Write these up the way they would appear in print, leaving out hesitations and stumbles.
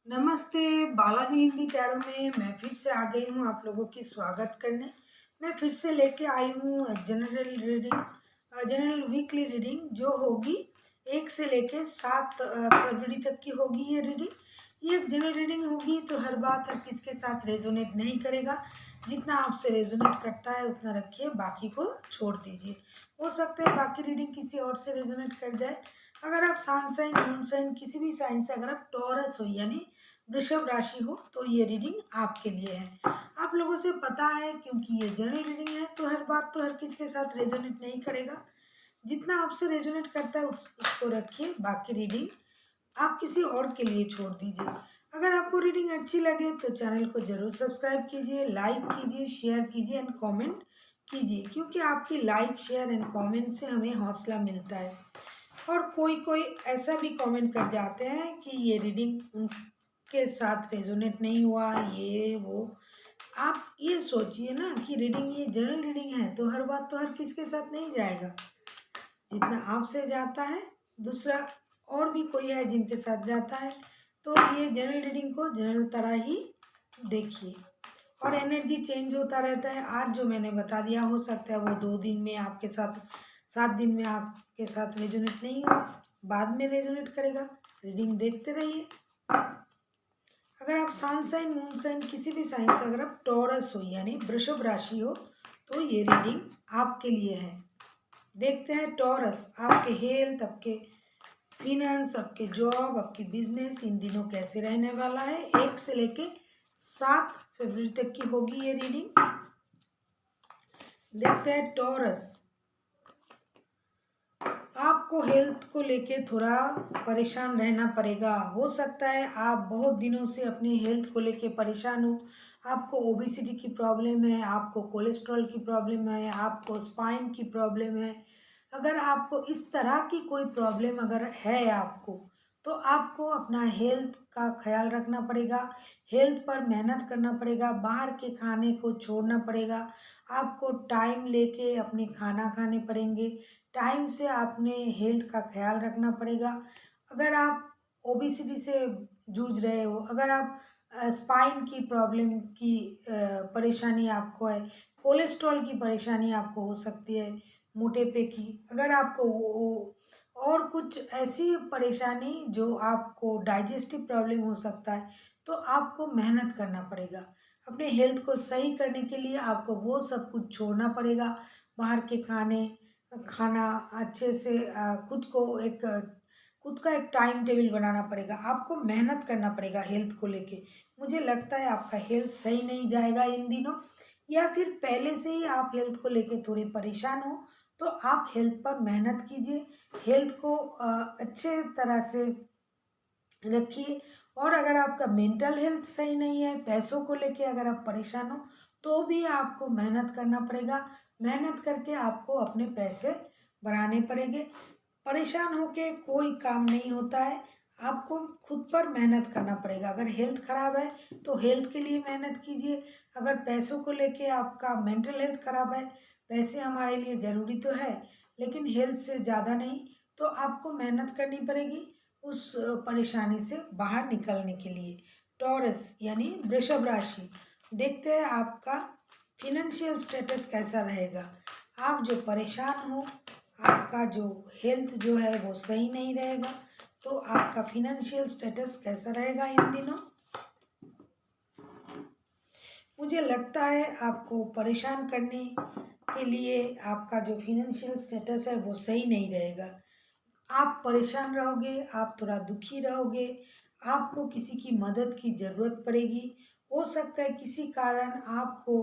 नमस्ते, बालाजी हिंदी टैरो में मैं फिर से आ गई हूँ आप लोगों की स्वागत करने। मैं फिर से लेके आई हूँ एक जनरल वीकली रीडिंग जो होगी 1 से लेके 7 फरवरी तक की होगी ये रीडिंग। ये एक जनरल रीडिंग होगी तो हर बात हर किसके साथ रेजोनेट नहीं करेगा। जितना आपसे रेजोनेट करता है उतना रखिए, बाकी को छोड़ दीजिए। हो सकता है बाकी रीडिंग किसी और से रेजोनेट कर जाए। अगर आप सन साइन, मून साइन, किसी भी साइन से अगर आप टॉरस हो यानी वृषभ राशि हो तो ये रीडिंग आपके लिए है। आप लोगों से पता है क्योंकि ये जनरल रीडिंग है तो हर बात तो हर किसी के साथ रेजोनेट नहीं करेगा। जितना आपसे रेजोनेट करता है उसको रखिए, बाकी रीडिंग आप किसी और के लिए छोड़ दीजिए। अगर आपको रीडिंग अच्छी लगे तो चैनल को जरूर सब्सक्राइब कीजिए, लाइक कीजिए, शेयर कीजिए एंड कमेंट कीजिए, क्योंकि आपकी लाइक, शेयर एंड कमेंट से हमें हौसला मिलता है। और कोई कोई ऐसा भी कमेंट कर जाते हैं कि ये रीडिंग उनके साथ रेजोनेट नहीं हुआ, ये वो। आप ये सोचिए ना कि रीडिंग ये जनरल रीडिंग है तो हर बात तो हर किसके साथ नहीं जाएगा। जितना आपसे जाता है दूसरा और भी कोई है जिनके साथ जाता है, तो ये जनरल रीडिंग को जनरल तरह ही देखिए। और एनर्जी चेंज होता रहता है। आज जो मैंने बता दिया हो सकता है वो 2 दिन में आपके साथ, 7 दिन में आपके साथ रेजोनेट नहीं हुआ, बाद में रेजोनेट करेगा। रीडिंग देखते रहिए। अगर आप सन साइन, मून साइन, किसी भी साइन से अगर आप टॉरस हो यानी वृषभ राशि हो तो ये रीडिंग आपके लिए है। देखते हैं टॉरस, आपके हेल्थ, आपके फिनेंस, आपके जॉब, आपकी बिजनेस इन दिनों कैसे रहने वाला है। 1 से लेके 7 फरवरी तक की होगी ये रीडिंग। देखते हैं टॉरस, आपको हेल्थ को लेके थोड़ा परेशान रहना पड़ेगा। हो सकता है आप बहुत दिनों से अपने हेल्थ को लेके परेशान हो। आपको ओबेसिटी की प्रॉब्लम है, आपको कोलेस्ट्रॉल की प्रॉब्लम है, आपको स्पाइन की प्रॉब्लम है। अगर आपको इस तरह की कोई प्रॉब्लम अगर है आपको, तो आपको अपना हेल्थ का ख्याल रखना पड़ेगा। हेल्थ पर मेहनत करना पड़ेगा, बाहर के खाने को छोड़ना पड़ेगा। आपको टाइम लेके अपने खाना खाने पड़ेंगे, टाइम से आपने हेल्थ का ख्याल रखना पड़ेगा। अगर आप ओबेसिटी से जूझ रहे हो, अगर आप स्पाइन की प्रॉब्लम की परेशानी आपको है, कोलेस्ट्रॉल की परेशानी आपको हो सकती है, मोटेपे की, अगर आपको और कुछ ऐसी परेशानी जो आपको डाइजेस्टिव प्रॉब्लम हो सकता है, तो आपको मेहनत करना पड़ेगा। अपने हेल्थ को सही करने के लिए आपको वो सब कुछ छोड़ना पड़ेगा। बाहर के खाना अच्छे से खुद का एक टाइम टेबल बनाना पड़ेगा। आपको मेहनत करना पड़ेगा हेल्थ को लेके। मुझे लगता है आपका हेल्थ सही नहीं जाएगा इन दिनों, या फिर पहले से ही आप हेल्थ को लेके थोड़े परेशान हो, तो आप हेल्थ पर मेहनत कीजिए। हेल्थ को अच्छे तरह से रखिए। और अगर आपका मेंटल हेल्थ सही नहीं है, पैसों को लेके अगर आप परेशान हो, तो भी आपको मेहनत करना पड़ेगा। मेहनत करके आपको अपने पैसे बढ़ाने पड़ेंगे। परेशान होके कोई काम नहीं होता है। आपको खुद पर मेहनत करना पड़ेगा। अगर हेल्थ खराब है तो हेल्थ के लिए मेहनत कीजिए। अगर पैसों को लेके आपका मेंटल हेल्थ खराब है, पैसे हमारे लिए ज़रूरी तो है लेकिन हेल्थ से ज़्यादा नहीं, तो आपको मेहनत करनी पड़ेगी उस परेशानी से बाहर निकलने के लिए। टॉरस यानी वृषभ राशि, देखते हैं आपका फिनेंशियल स्टेटस कैसा रहेगा। आप जो परेशान हो, आपका जो हेल्थ जो है वो सही नहीं रहेगा, तो आपका फिनेंशियल स्टेटस कैसा रहेगा इन दिनों। मुझे लगता है आपको परेशान करने के लिए आपका जो फिनेंशियल स्टेटस है वो सही नहीं रहेगा। आप परेशान रहोगे, आप थोड़ा दुखी रहोगे, आपको किसी की मदद की ज़रूरत पड़ेगी। हो सकता है किसी कारण आपको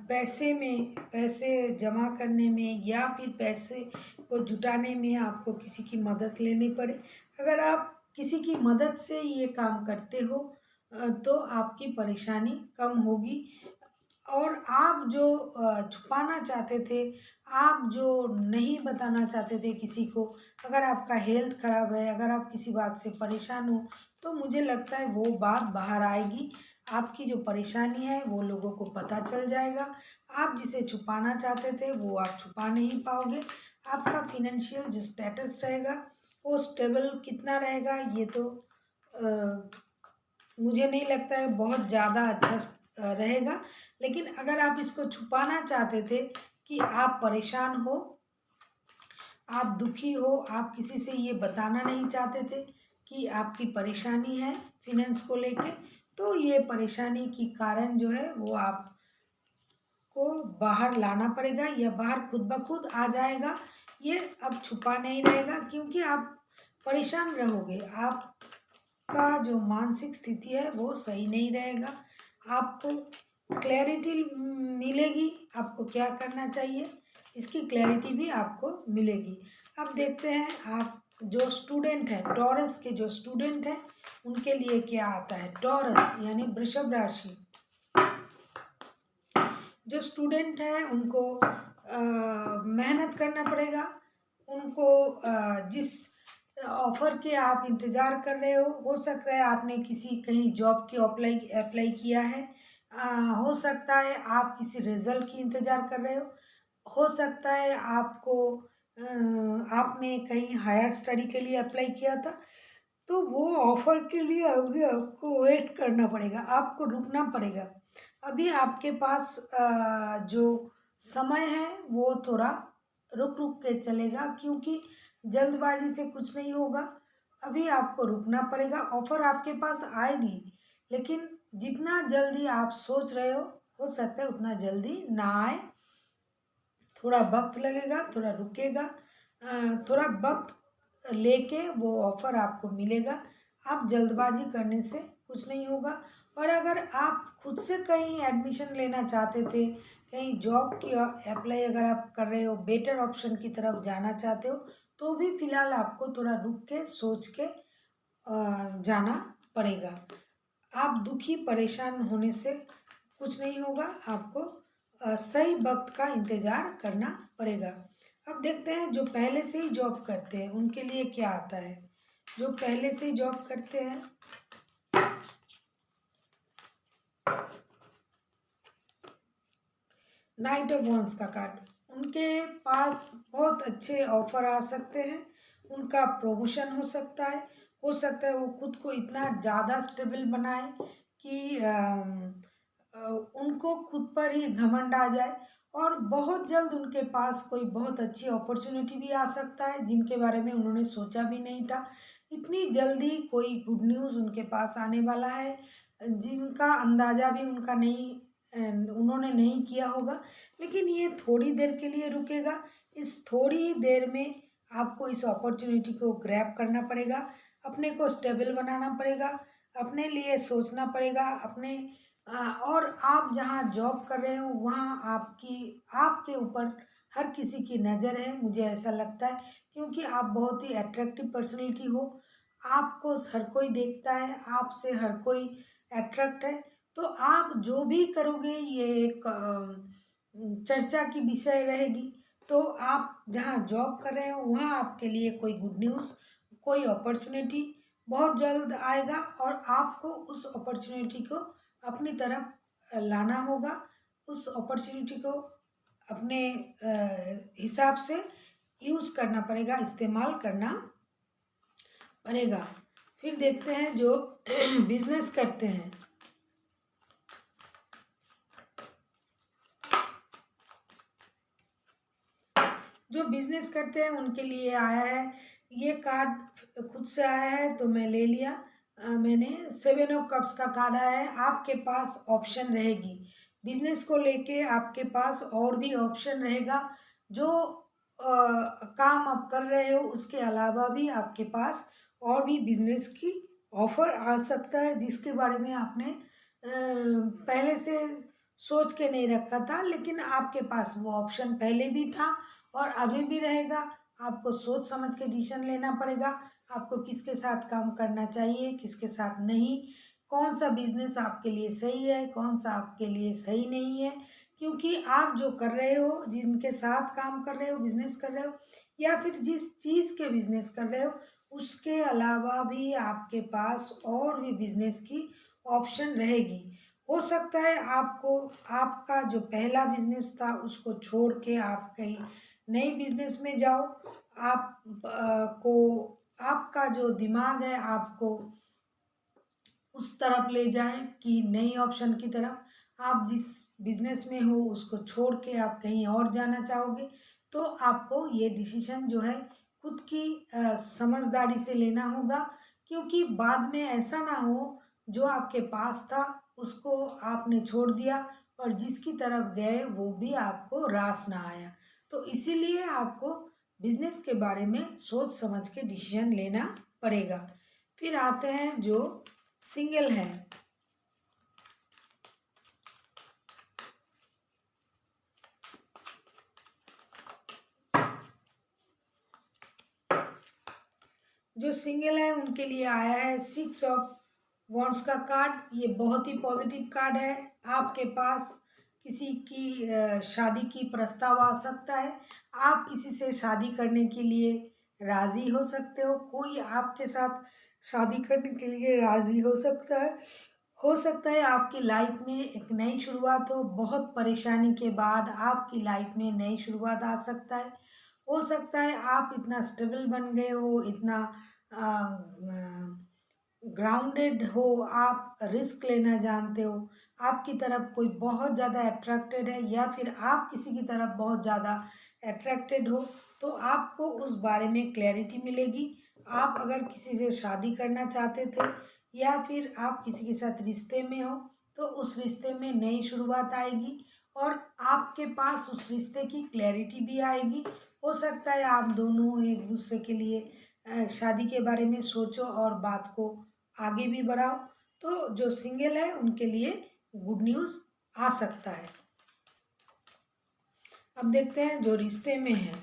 पैसे जमा करने में या फिर पैसे को जुटाने में आपको किसी की मदद लेनी पड़े। अगर आप किसी की मदद से ये काम करते हो तो आपकी परेशानी कम होगी। और आप जो छुपाना चाहते थे, आप जो नहीं बताना चाहते थे किसी को, अगर आपका हेल्थ खराब है, अगर आप किसी बात से परेशान हो, तो मुझे लगता है वो बात बाहर आएगी। आपकी जो परेशानी है वो लोगों को पता चल जाएगा। आप जिसे छुपाना चाहते थे वो आप छुपा नहीं पाओगे। आपका फिनेंशियल जो स्टेटस रहेगा वो स्टेबल कितना रहेगा ये तो मुझे नहीं लगता है बहुत ज़्यादा अच्छा रहेगा। लेकिन अगर आप इसको छुपाना चाहते थे कि आप परेशान हो, आप दुखी हो, आप किसी से ये बताना नहीं चाहते थे कि आपकी परेशानी है फिनेंस को लेके, तो ये परेशानी की कारण जो है वो आपको बाहर लाना पड़ेगा या बाहर खुद ब खुद आ जाएगा। ये अब छुपा नहीं रहेगा क्योंकि आप परेशान रहोगे, आपका जो मानसिक स्थिति है वो सही नहीं रहेगा। आपको क्लैरिटी मिलेगी, आपको क्या करना चाहिए इसकी क्लैरिटी भी आपको मिलेगी। अब देखते हैं आप जो स्टूडेंट हैं, टॉरस के जो स्टूडेंट हैं उनके लिए क्या आता है। टॉरस यानी वृषभ राशि, जो स्टूडेंट हैं उनको मेहनत करना पड़ेगा। उनको जिस ऑफ़र के आप इंतज़ार कर रहे हो सकता है आपने किसी कहीं जॉब की अप्लाई किया है। हो सकता है आप किसी रिज़ल्ट की इंतज़ार कर रहे हो सकता है आपने कहीं हायर स्टडी के लिए अप्लाई किया था, तो वो ऑफ़र के लिए अभी आपको वेट करना पड़ेगा, आपको रुकना पड़ेगा। अभी आपके पास जो समय है वो थोड़ा रुक रुक के चलेगा क्योंकि जल्दबाजी से कुछ नहीं होगा। अभी आपको रुकना पड़ेगा, ऑफ़र आपके पास आएगी, लेकिन जितना जल्दी आप सोच रहे हो सकता है उतना जल्दी ना आए। थोड़ा वक्त लगेगा, थोड़ा रुकेगा, थोड़ा वक्त लेके वो ऑफ़र आपको मिलेगा। आप जल्दबाजी करने से कुछ नहीं होगा। और अगर आप खुद से कहीं एडमिशन लेना चाहते थे, कहीं जॉब की अप्लाई अगर आप कर रहे हो, बेटर ऑप्शन की तरफ जाना चाहते हो, तो भी फ़िलहाल आपको थोड़ा रुक के सोच के जाना पड़ेगा। आप दुखी परेशान होने से कुछ नहीं होगा, आपको सही वक्त का इंतज़ार करना पड़ेगा। अब देखते हैं जो पहले से ही जॉब करते हैं उनके लिए क्या आता है। जो पहले से ही जॉब करते हैं, नाइट ऑफ वॉन्स का कार्ड, उनके पास बहुत अच्छे ऑफर आ सकते हैं। उनका प्रमोशन हो सकता है वो खुद को इतना ज़्यादा स्टेबल बनाए कि उनको खुद पर ही घमंड आ जाए और बहुत जल्द उनके पास कोई बहुत अच्छी अपॉर्चुनिटी भी आ सकता है जिनके बारे में उन्होंने सोचा भी नहीं था। इतनी जल्दी कोई गुड न्यूज़ उनके पास आने वाला है जिनका अंदाज़ा भी उन्होंने नहीं किया होगा। लेकिन ये थोड़ी देर के लिए रुकेगा। इस थोड़ी देर में आपको इस अपॉर्चुनिटी को ग्रैब करना पड़ेगा, अपने को स्टेबल बनाना पड़ेगा, अपने लिए सोचना पड़ेगा, और आप जहाँ जॉब कर रहे हो वहाँ आपके ऊपर हर किसी की नज़र है, मुझे ऐसा लगता है, क्योंकि आप बहुत ही अट्रैक्टिव पर्सनैलिटी हो। आपको हर कोई देखता है, आपसे हर कोई अट्रैक्ट है। तो आप जो भी करोगे ये एक चर्चा की विषय रहेगी। तो आप जहाँ जॉब कर रहे हो वहाँ आपके लिए कोई गुड न्यूज़, कोई अपॉर्चुनिटी बहुत जल्द आएगा और आपको उस अपॉर्चुनिटी को अपनी तरफ लाना होगा। उस अपॉर्चुनिटी को अपने हिसाब से यूज़ करना पड़ेगा, इस्तेमाल करना पड़ेगा। फिर देखते हैं जो बिजनेस करते हैं। जो बिजनेस करते हैं उनके लिए आया है ये कार्ड, खुद से आया है तो मैं ले लिया। मैंने 7 ऑफ कप्स का कार्ड आया है। आपके पास ऑप्शन रहेगी बिजनेस को लेके, आपके पास और भी ऑप्शन रहेगा। जो काम आप कर रहे हो उसके अलावा भी आपके पास और भी बिजनेस की ऑफर आ सकता है जिसके बारे में आपने पहले से सोच के नहीं रखा था, लेकिन आपके पास वो ऑप्शन पहले भी था और अभी भी रहेगा। आपको सोच समझ के डिसीजन लेना पड़ेगा, आपको किसके साथ काम करना चाहिए, किसके साथ नहीं, कौन सा बिजनेस आपके लिए सही है, कौन सा आपके लिए सही नहीं है। क्योंकि आप जो कर रहे हो, जिनके साथ काम कर रहे हो, बिजनेस कर रहे हो, या फिर जिस चीज़ के बिजनेस कर रहे हो, उसके अलावा भी आपके पास और भी बिजनेस की ऑप्शन रहेगी। हो सकता है आपको आपका जो पहला बिजनेस था उसको छोड़ के आप कहीं नए बिजनेस में जाओ। को आपका जो दिमाग है आपको उस तरफ ले जाएं कि नई ऑप्शन की तरफ। आप जिस बिजनेस में हो उसको छोड़ के आप कहीं और जाना चाहोगे, तो आपको ये डिसीजन जो है खुद की समझदारी से लेना होगा, क्योंकि बाद में ऐसा ना हो जो आपके पास था उसको आपने छोड़ दिया और जिसकी तरफ गए वो भी आपको रास ना आया। तो इसीलिए आपको बिजनेस के बारे में सोच समझ के डिसीजन लेना पड़ेगा। फिर आते हैं जो सिंगल हैं। जो सिंगल है उनके लिए आया है 6 ऑफ वॉन्ड्स का कार्ड। ये बहुत ही पॉजिटिव कार्ड है। आपके पास किसी की शादी की प्रस्ताव आ सकता है। आप किसी से शादी करने के लिए राज़ी हो सकते हो। कोई आपके साथ शादी करने के लिए राज़ी हो सकता है आपकी लाइफ में एक नई शुरुआत हो। बहुत परेशानी के बाद आपकी लाइफ में नई शुरुआत आ सकता है। हो सकता है आप इतना स्टेबल बन गए हो, इतना ग्राउंडेड हो, आप रिस्क लेना जानते हो, आपकी तरफ कोई बहुत ज़्यादा अट्रैक्टेड है या फिर आप किसी की तरफ बहुत ज़्यादा अट्रैक्टेड हो, तो आपको उस बारे में क्लैरिटी मिलेगी। आप अगर किसी से शादी करना चाहते थे या फिर आप किसी के साथ रिश्ते में हो, तो उस रिश्ते में नई शुरुआत आएगी और आपके पास उस रिश्ते की क्लैरिटी भी आएगी। हो सकता है आप दोनों एक दूसरे के लिए शादी के बारे में सोचो और बात को आगे भी बढ़ाओ। तो जो सिंगल है उनके लिए गुड न्यूज़ आ सकता है। अब देखते हैं जो रिश्ते में है।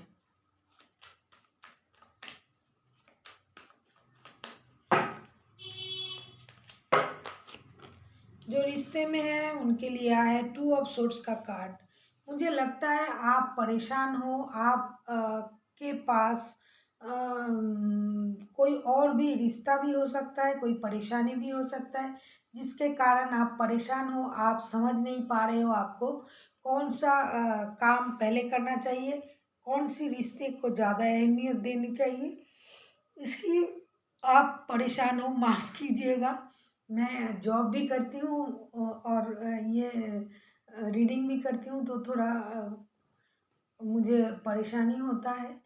जो रिश्ते में है उनके लिए आया है 2 ऑफ सोर्ड्स का कार्ड। मुझे लगता है आप परेशान हो, आप के पास कोई और भी रिश्ता भी हो सकता है, कोई परेशानी भी हो सकता है जिसके कारण आप परेशान हो। आप समझ नहीं पा रहे हो आपको कौन सा काम पहले करना चाहिए, कौन सी रिश्ते को ज़्यादा अहमियत देनी चाहिए, इसलिए आप परेशान हो, माफ़ कीजिएगा। मैं जॉब भी करती हूँ और ये रीडिंग भी करती हूँ, तो थोड़ा मुझे परेशानी होता है।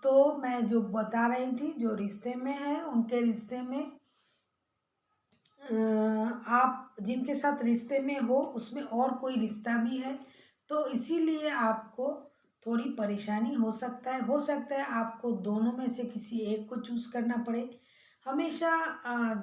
तो मैं जो बता रही थी जो रिश्ते में है उनके रिश्ते में आप जिनके साथ रिश्ते में हो उसमें और कोई रिश्ता भी है, तो इसीलिए आपको थोड़ी परेशानी हो सकता है आपको दोनों में से किसी एक को चूज़ करना पड़े। हमेशा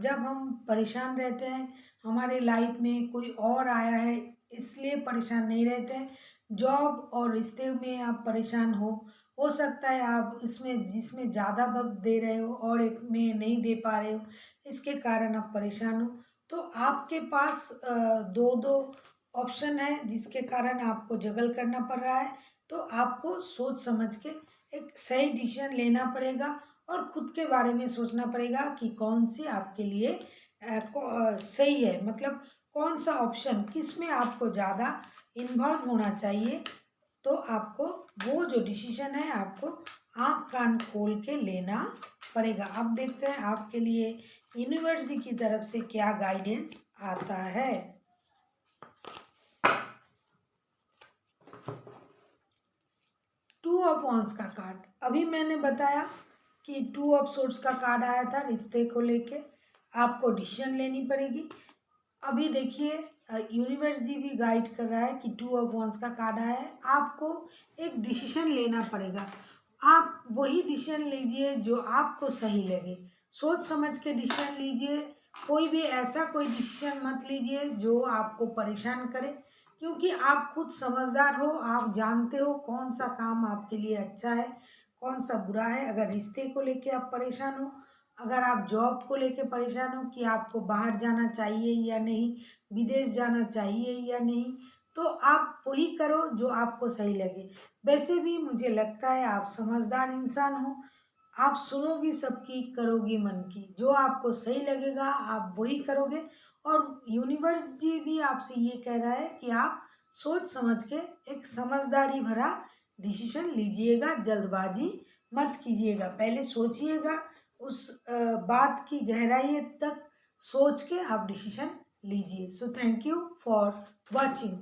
जब हम परेशान रहते हैं, हमारे लाइफ में कोई और आया है इसलिए परेशान नहीं रहते हैं। जॉब और रिश्ते में आप परेशान हो सकता है आप इसमें जिसमें ज़्यादा वक्त दे रहे हो और एक में नहीं दे पा रहे हो, इसके कारण आप परेशान हो। तो आपके पास दो दो ऑप्शन है जिसके कारण आपको जगल करना पड़ रहा है। तो आपको सोच समझ के एक सही डिसीजन लेना पड़ेगा और खुद के बारे में सोचना पड़ेगा कि कौन सी आपके लिए सही है, मतलब कौन सा ऑप्शन किस में आपको ज़्यादा इन्वॉल्व होना चाहिए। तो आपको वो जो डिसीजन है आपको आँख कान खोल के लेना पड़ेगा। अब देखते हैं आपके लिए यूनिवर्स की तरफ से क्या गाइडेंस आता है। टू ऑफ वॉन्ड्स का कार्ड। अभी मैंने बताया कि 2 ऑफ सोर्ड्स का कार्ड आया था रिश्ते को लेके, आपको डिसीजन लेनी पड़ेगी। अभी देखिए यूनिवर्स जी भी गाइड कर रहा है कि 2 ऑफ वॉन्ड्स का कार्ड आया है, आपको एक डिसीजन लेना पड़ेगा। आप वही डिसीजन लीजिए जो आपको सही लगे, सोच समझ के डिसीजन लीजिए। कोई भी ऐसा कोई डिसीजन मत लीजिए जो आपको परेशान करे, क्योंकि आप खुद समझदार हो, आप जानते हो कौन सा काम आपके लिए अच्छा है, कौन सा बुरा है। अगर रिश्ते को लेके आप परेशान हो, अगर आप जॉब को लेके परेशान हो कि आपको बाहर जाना चाहिए या नहीं, विदेश जाना चाहिए या नहीं, तो आप वही करो जो आपको सही लगे। वैसे भी मुझे लगता है आप समझदार इंसान हो, आप सुनोगी सबकी, करोगी मन की। जो आपको सही लगेगा आप वही करोगे। और यूनिवर्स जी भी आपसे ये कह रहा है कि आप सोच समझ के एक समझदारी भरा डिसीजन लीजिएगा, जल्दबाजी मत कीजिएगा। पहले सोचिएगा, उस बात की गहराई तक सोच के आप डिसीजन लीजिए। So thank you for watching.